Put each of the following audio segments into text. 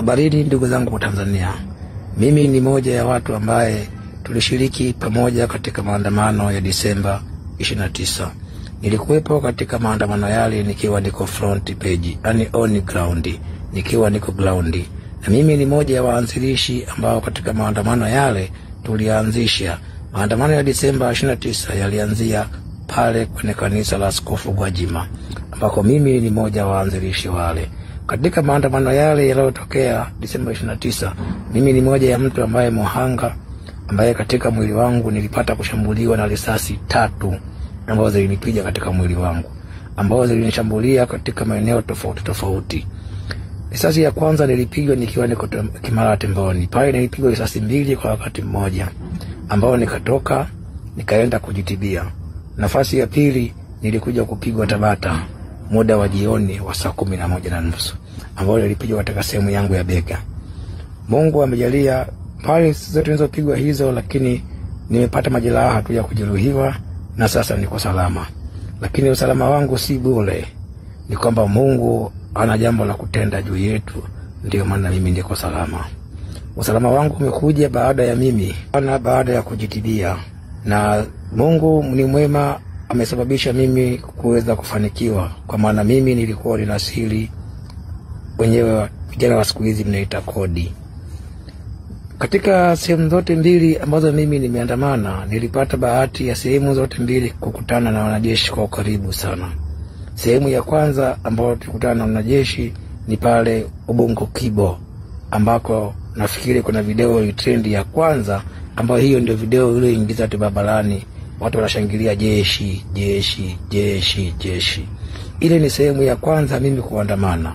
Habarini ndugu zangu wa Tanzania. Mimi ni moja ya watu ambaye tulishiriki pamoja katika maandamano ya Disemba 29. Nilikuwepo katika maandamano yale nikiwa niko front page, yani on ground, nikiwa niko ground. Na mimi ni moja ya waanzilishi ambao katika maandamano yale tulianzisha. Maandamano ya Disemba 29 yalianzia pale kwenye kanisa la Askofu Gwajima, ambako mimi ni moja wa waanzilishi wale. Katika maandamano yale yaliyotokea Disemba 29, mimi ni moja ya mtu ambaye muhanga, ambaye katika mwili wangu nilipata kushambuliwa na risasi 3 ambazo zilinipiga katika mwili wangu, ambazo zilinishambulia katika maeneo tofauti tofauti. Risasi ya kwanza nilipigwa nikiwa niko Kimara Temboni. Pale nilipigwa risasi 2 kwa wakati mmoja, ambao nikatoka nikaenda kujitibia. Nafasi ya pili nilikuja kupigwa Tabata muda wa jioni wa saa 11:30, ambao nilipigwa katika sehemu yangu ya bega. Mungu amejalia pale zote nilizopigwa hizo, lakini nimepata majeraha tu ya kujeruhiwa na sasa niko salama. Lakini usalama wangu si bure, ni kwamba Mungu ana jambo la kutenda juu yetu, ndio maana mimi niko salama. Usalama wangu umekuja baada ya kujitibia, na Mungu ni mwema, amesababisha mimi kuweza kufanikiwa, kwa maana mimi nilikuwa ninasiri, wenyewe vijana wa siku hizi mnaita kodi. Katika sehemu zote mbili ambazo mimi nimeandamana, nilipata bahati ya sehemu zote mbili kukutana na wanajeshi kwa karibu sana. Sehemu ya kwanza ambayo tulikutana na wanajeshi ni pale Ubungo Kibo, ambako nafikiri kuna video trend ya kwanza, ambayo hiyo ndio video ile ingiza tu barabarani, watu wanashangilia jeshi, jeshi, jeshi, jeshi. Ile ni sehemu ya kwanza mimi kuandamana.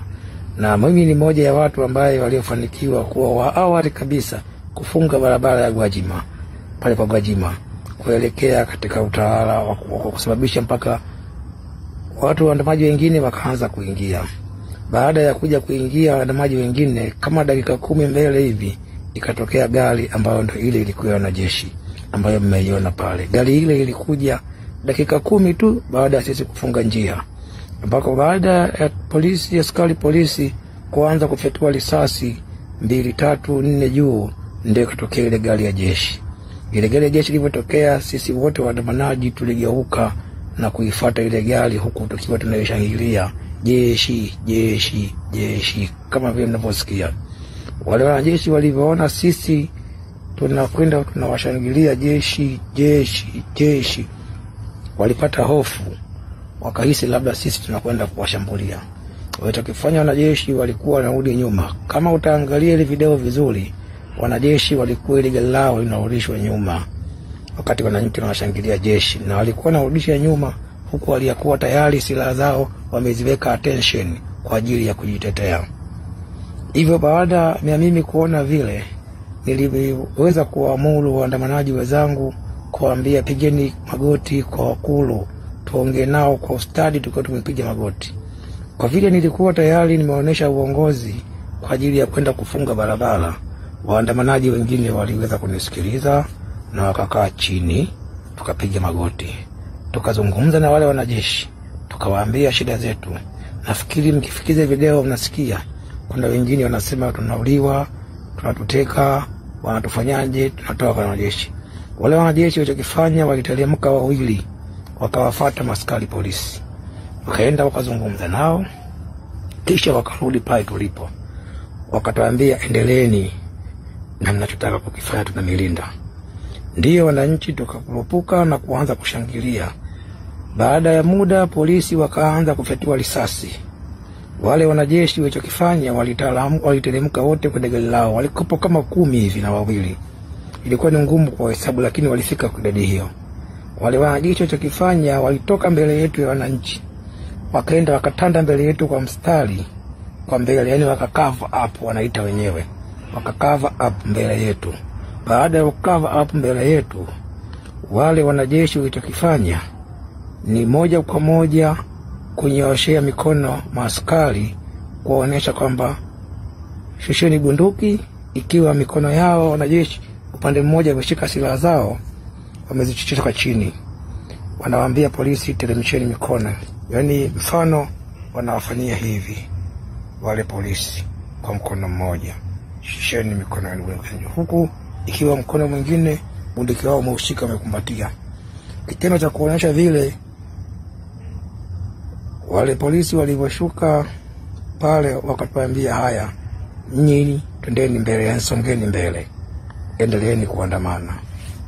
Na mimi ni moja ya watu ambaye waliofanikiwa kuwa wa awali kabisa kufunga barabara ya Gwajima, pale kwa Gwajima, kuelekea katika utawala wa kusababisha mpaka watu waandamaji wengine wakaanza kuingia. Baada ya kuja kuingia waandamaji wengine, kama dakika 10 mbele hivi, ikatokea gari ambayo ndio ile ilikuwa na jeshi, ambayo mmeiona pale. Gari ile ilikuja dakika 10 tu baada ya sisi kufunga njia, ambako baada ya polisi, askari polisi kuanza kufyatua risasi 2, 3, 4 juu, ndio ikatokea ile gari ya jeshi. Ile gari ya jeshi ilipotokea, sisi wote waandamanaji tuligeuka na kuifuata ile gari, huku tukiwa tunayoshangilia jeshi, jeshi, jeshi, kama vile mnavyosikia. Wale wanajeshi walivyoona sisi tunakwenda tunawashangilia jeshi, jeshi, jeshi, walipata hofu, wakahisi labda sisi tunakwenda kuwashambulia. Walichokifanya wanajeshi, walikuwa wanarudi nyuma. Kama utaangalia ile video vizuri, wanajeshi walikuwa ile gari lao linarudishwa nyuma wakati wananchi wanashangilia jeshi, na walikuwa wanarudisha nyuma huku walikuwa tayari silaha zao wameziweka attention kwa ajili ya kujitetea. Hivyo baada ya mimi kuona vile, niliweza kuamuru waandamanaji wenzangu kuambia pigeni magoti kwa wakulu, tuongee nao kwa ustadi, tukiwa tumepiga magoti. Kwa vile nilikuwa tayari nimeonyesha uongozi kwa ajili ya kwenda kufunga barabara, waandamanaji wengine waliweza kunisikiliza na wakakaa chini, tukapiga magoti, tukazungumza na wale wanajeshi, tukawaambia shida zetu. Nafikiri mkifikiza video mnasikia kuna wengine wanasema tunauliwa, tunatuteka, wanatufanyaje, tunatoa kwa wanajeshi. Wale wanajeshi walichokifanya, waliteremka wawili, wakawafuata maskari polisi, wakaenda wakazungumza nao, kisha wakarudi pale tulipo, wakatuambia endeleeni na mnachotaka kukifanya, tunamilinda. Ndio wananchi tukakurupuka na kuanza kushangilia. Baada ya muda polisi wakaanza kufyatua risasi. Wale wanajeshi walichokifanya, waliteremka wote kwa gari lao, walikopo kama 10 hivi na wawili. Ilikuwa ni ngumu kwa hesabu, lakini walifika kwa idadi hiyo. Wale wanajeshi walichokifanya, walitoka mbele yetu ya wananchi, wakaenda wakatanda mbele yetu kwa mstari kwa mbele, yani wakakava up, wanaita wenyewe, wakakava up mbele yetu. Baada ya kukava up mbele yetu, wale wanajeshi walichokifanya ni moja kwa moja kunyooshea mikono maaskari, kuonesha kwamba shusheni bunduki, ikiwa mikono yao wanajeshi upande mmoja wameshika silaha zao wamezichuchuka chini. Wanawaambia polisi teremsheni mikono, yani mfano wanawafanyia hivi wale polisi. kwa mkono mmoja, shisheni mikono yenu, huku ikiwa mkono mwingine bunduki wao umeushika umekumbatia. Kitendo cha kuonyesha vile wale polisi walivyoshuka pale wakatuambia, haya nyinyi twendeni mbele, songeni mbele, endeleeni kuandamana.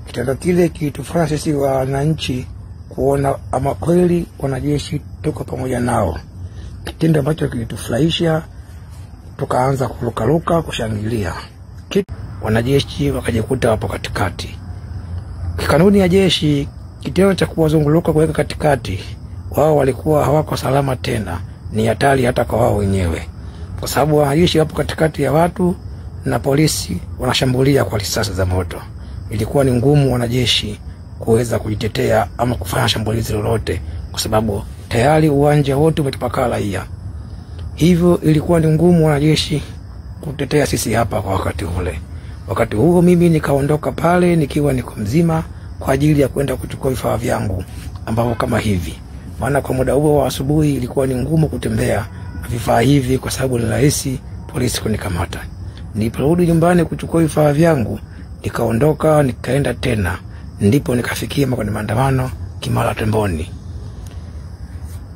Kitendo kile kilitufanya sisi wananchi kuona ama kweli wanajeshi tuko pamoja nao, kitendo ambacho kilitufurahisha. Tukaanza kurukaruka kushangilia. Wanajeshi wakajikuta wapo katikati. Kanuni ya jeshi, kitendo cha kuwazunguluka kuweka katikati, wao walikuwa hawako salama tena, ni hatari hata kwa wao wenyewe, kwa sababu wanajeshi wapo katikati ya watu na polisi wanashambulia kwa risasi za moto. Ilikuwa ni ngumu wanajeshi kuweza kujitetea ama kufanya shambulizi lolote, kwa sababu tayari uwanja wote umetapaka raia. Hivyo ilikuwa ni ngumu wanajeshi kutetea sisi hapa kwa wakati ule. Wakati huo mimi nikaondoka pale nikiwa niko mzima kwa ajili ya kwenda kuchukua vifaa vyangu ambavyo kama hivi. Maana kwa muda huo wa asubuhi ilikuwa ni ngumu kutembea na vifaa hivi kwa sababu ni rahisi polisi kunikamata. Niliporudi nyumbani kuchukua vifaa vyangu, nikaondoka nikaenda tena, ndipo nikafikia kwenye maandamano Kimara Temboni.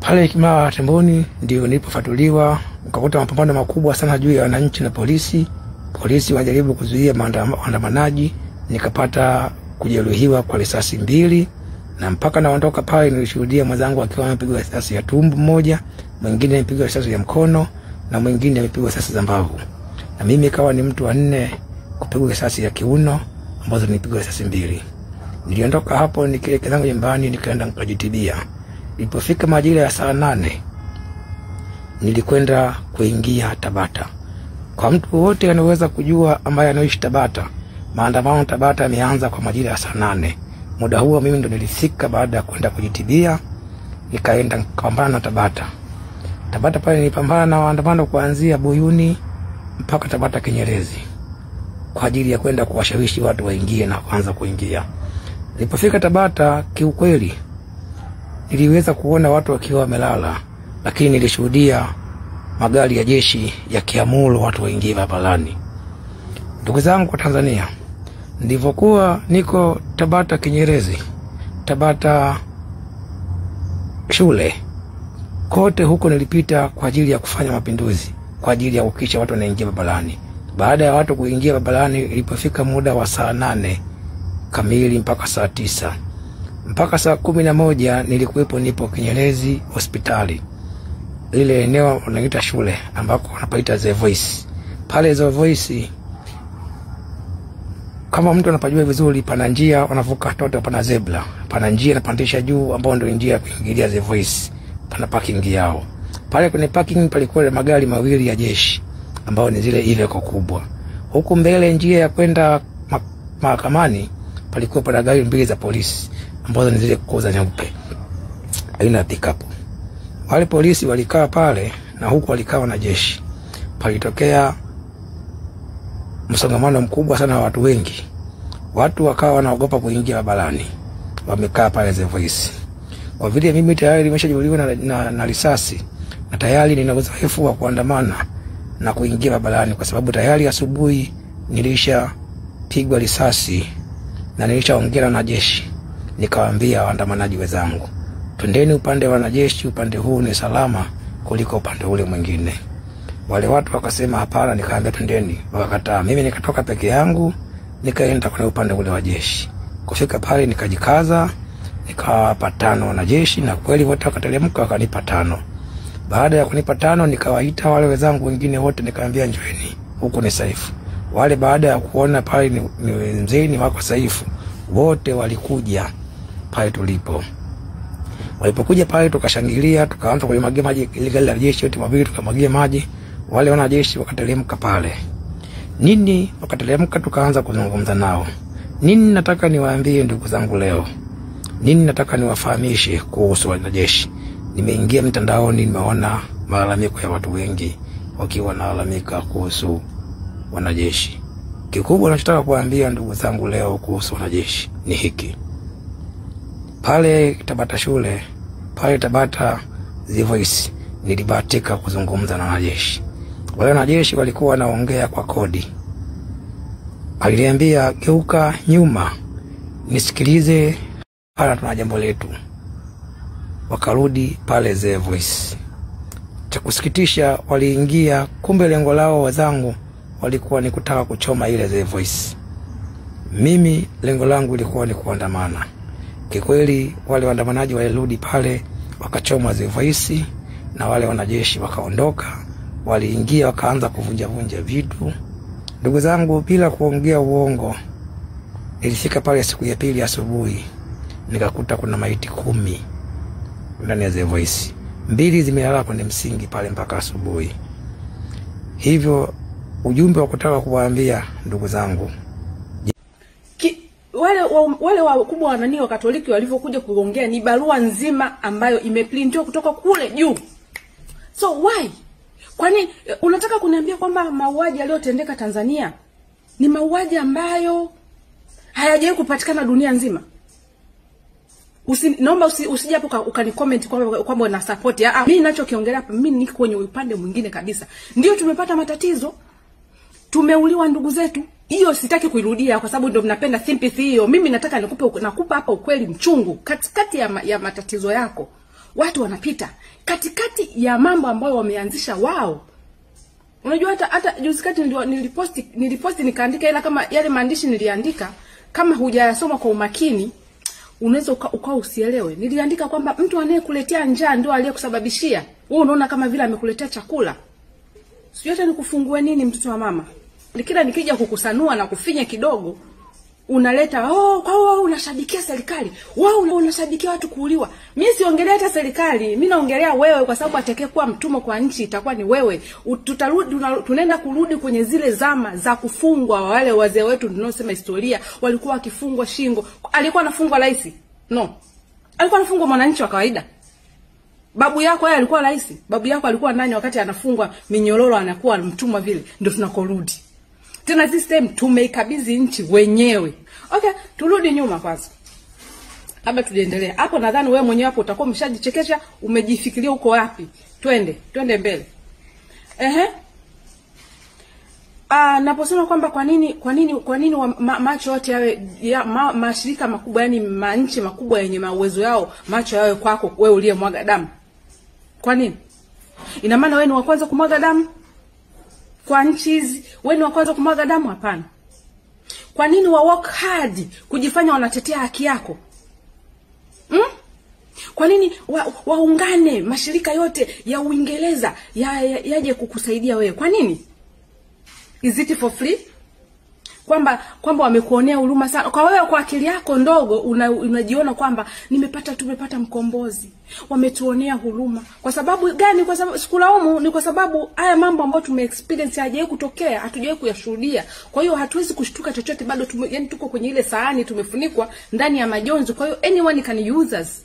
Pale Kimara Temboni ndio nilipofatuliwa, nikakuta mapambano makubwa sana juu ya wananchi na polisi. Polisi wajaribu kuzuia maandamanaji, nikapata kujeruhiwa kwa risasi 2, na mpaka naondoka pale nilishuhudia mwenzangu akiwa amepigwa risasi ya tumbo moja, mwingine amepigwa risasi ya mkono, na mwingine amepigwa risasi za mbavu. Na mimi ikawa ni mtu wa 4 kupigwa risasi ya kiuno ambazo nilipigwa risasi 2. Niliondoka hapo nikielekea zangu nyumbani, nikaenda nikajitibia. Ilipofika majira ya saa 8 nilikwenda kuingia Tabata. Kwa mtu wote anaweza kujua ambaye anaishi Tabata, maandamano Tabata yameanza kwa majira ya saa 8. Muda huo mimi ndo nilifika baada ya kwenda kujitibia, nikaenda kupambana na Tabata. Tabata pale nilipambana na maandamano kuanzia Buyuni mpaka Tabata Kinyerezi kwa ajili ya kwenda kuwashawishi watu waingie na kuanza kuingia. Nilipofika Tabata, kiukweli niliweza kuona watu wakiwa wamelala, lakini nilishuhudia magari ya jeshi yakiamuru watu waingie barabarani. Ndugu zangu wa Tanzania, ndivyokuwa niko Tabata Kinyerezi, Tabata shule, kote huko nilipita kwa ajili ya kufanya mapinduzi, kwa ajili ya kuhakikisha watu wanaingia barabarani. Baada ya watu kuingia barabarani, ilipofika muda wa saa 8 kamili mpaka saa 9, mpaka saa 11 nilikuwepo nipo Kinyerezi hospitali, lile eneo unaita shule ambako wanapaita The Voice. Pale The Voice, kama mtu anapajua vizuri, pana njia unavuka toto, pana zebra, pana njia inapandisha juu ambayo ndio njia ya kuingilia The Voice, pana parking yao. Pale kwenye parking palikuwa magari mawili ya jeshi ambao ni zile Iveco kubwa. Huku mbele njia ya kwenda mahakamani palikuwa pana gari 2 za polisi ambazo ni zile koza nyeupe aina ya pickup. Wale polisi walikaa pale na huku walikaa wanajeshi. Palitokea msongamano mkubwa sana wa watu wengi. Watu wakawa wanaogopa kuingia barabarani, wamekaa pale The Voice. Kwa vile mimi tayari nimeshajeruhiwa na risasi, na tayari nina uzoefu wa kuandamana na kuingia barabarani, kwa sababu tayari asubuhi nilishapigwa risasi na nilishaongea na jeshi. Nikawaambia waandamanaji wenzangu, twendeni upande wa wanajeshi, upande huu ni salama kuliko upande ule mwingine. Wale watu wakasema hapana, nikaambia twendeni, wakakataa. Mimi nikatoka peke yangu nikaenda kwenye upande ule wa jeshi. Kufika pale nikajikaza, nikawapa 5 wanajeshi, na kweli wote wakateremka wakanipa 5. Baada ya kunipa 5 nikawaita wale wenzangu wengine wote, nikaambia njoeni, huko ni saifu. Wale baada ya kuona pale ni mzeni wako saifu, wote walikuja pale tulipo. Walipokuja pale tukashangilia, tukaanza kumwagia maji, ile gari la jeshi yote mabili tukamwagia maji. Wale wanajeshi wakateremka pale. Nini wakateremka, tukaanza kuzungumza nao. Nini nataka niwaambie ndugu zangu leo? Nini nataka niwafahamishe kuhusu wanajeshi? Nimeingia mtandaoni, nimeona malalamiko ya watu wengi wakiwa wanalalamika kuhusu wanajeshi. Kikubwa ninachotaka kuambia ndugu zangu leo kuhusu wanajeshi ni hiki. Pale Tabata shule, pale Tabata The Voice, nilibahatika kuzungumza na wanajeshi. Wale wanajeshi walikuwa wanaongea kwa kodi. Aliniambia, geuka nyuma nisikilize, hapa tuna jambo letu. Wakarudi pale The Voice. Cha kusikitisha, waliingia, kumbe lengo lao wazangu walikuwa ni kutaka kuchoma ile The Voice. Mimi lengo langu lilikuwa ni kuandamana. Kikweli wale waandamanaji walirudi pale wakachoma The Voice na wale wanajeshi wakaondoka. Waliingia wakaanza kuvunja vitu. Ndugu zangu, bila kuongea uongo, nilifika pale siku ya pili asubuhi nikakuta kuna maiti 10 ndani ya The Voice. 2 zimelala kwenye msingi pale mpaka asubuhi. Hivyo ujumbe wa kutaka kuwaambia ndugu zangu, wale wakubwa wa nani wa Katoliki walivyokuja kuongea ni barua nzima ambayo imeprintiwa kutoka kule juu. So why? Kwani unataka kuniambia kwamba mauaji yaliyotendeka Tanzania ni mauaji ambayo hayajawahi kupatikana dunia nzima? Naomba usije hapo ukanicomment kwamba na support. Mimi ninachokiongelea hapa, mimi niko kwenye upande mwingine kabisa. Ndio tumepata matatizo, tumeuliwa ndugu zetu. Hiyo sitaki kuirudia kwa sababu ndio mnapenda sympathy hiyo. Mimi nataka nakupa hapa ukweli mchungu. Katikati ya matatizo yako, watu wanapita katikati ya mambo ambayo wameanzisha wao. Unajua hata juzi kati niliposti nikaandika, ila kama yale maandishi niliandika kama hujayasoma kwa umakini unaweza ukao usielewe. Niliandika kwamba mtu anayekuletea njaa ndio aliyekusababishia. Wewe unaona kama vile amekuletea chakula. Sio hata nikufungue nini mtoto wa mama. Kila nikija kukusanua na kufinya kidogo unaleta kwa unashabikia serikali. Wao unashabikia watu kuuliwa. Mimi siongelea hata serikali, mimi naongelea wewe, kwa sababu atakayekuwa mtumwa kwa nchi itakuwa ni wewe. Tunaenda kurudi kwenye zile zama za kufungwa. Wale wazee wetu tunaosema historia walikuwa wakifungwa shingo. Alikuwa anafungwa rais? No. Alikuwa anafungwa mwananchi wa kawaida. Babu yako yeye alikuwa rais? Babu yako alikuwa nani wakati anafungwa minyororo anakuwa mtumwa vile? Ndio tunakorudi. Tena this time tumeikabidhi nchi wenyewe. Okay, turudi nyuma kwanza. Haba tuendelee. Hapo nadhani wewe mwenyewe hapo utakuwa umeshajichekesha, umejifikiria uko wapi. Twende mbele. Naposema kwamba kwa nini macho yote yawe mashirika makubwa, yani manchi makubwa yenye uwezo yao macho yawe kwako wewe uliyemwaga damu. Kwa nini? Ina maana wewe ni wa kwanza kumwaga damu? Kwa nchi hizi wewe ni wa kwanza kumwaga damu? Hapana. Kwa nini wa work hard kujifanya wanatetea haki yako? Kwa nini waungane mashirika yote ya Uingereza yaje kukusaidia wewe? Kwa nini? Is it for free? Kwamba wamekuonea huruma sana. Kwa wewe kwa akili yako ndogo unajiona kwamba tumepata mkombozi. Wametuonea huruma. Kwa sababu gani? Kwa sababu sikulaumu, ni kwa sababu haya mambo ambayo tumeexperience hajawahi kutokea, hatujawahi kuyashuhudia. Kwa hiyo hatuwezi kushtuka chochote, bado yani tuko kwenye ile sahani tumefunikwa ndani ya majonzi. Kwa hiyo anyone can use us.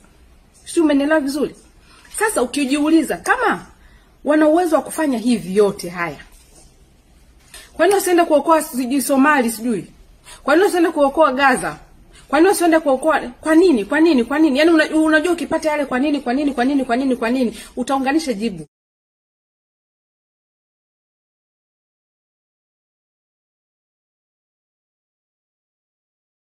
Sio, umeelewa vizuri? Sasa ukijiuliza kama wana uwezo wa kufanya hivi yote haya, kwa nini wasiende kuokoa Somali sijui? Kwa nini wasiende kuokoa Gaza? Kwa nini wasiende kuokoa? Kwa nini? Yaani unajua ukipata yale kwa nini utaunganisha jibu.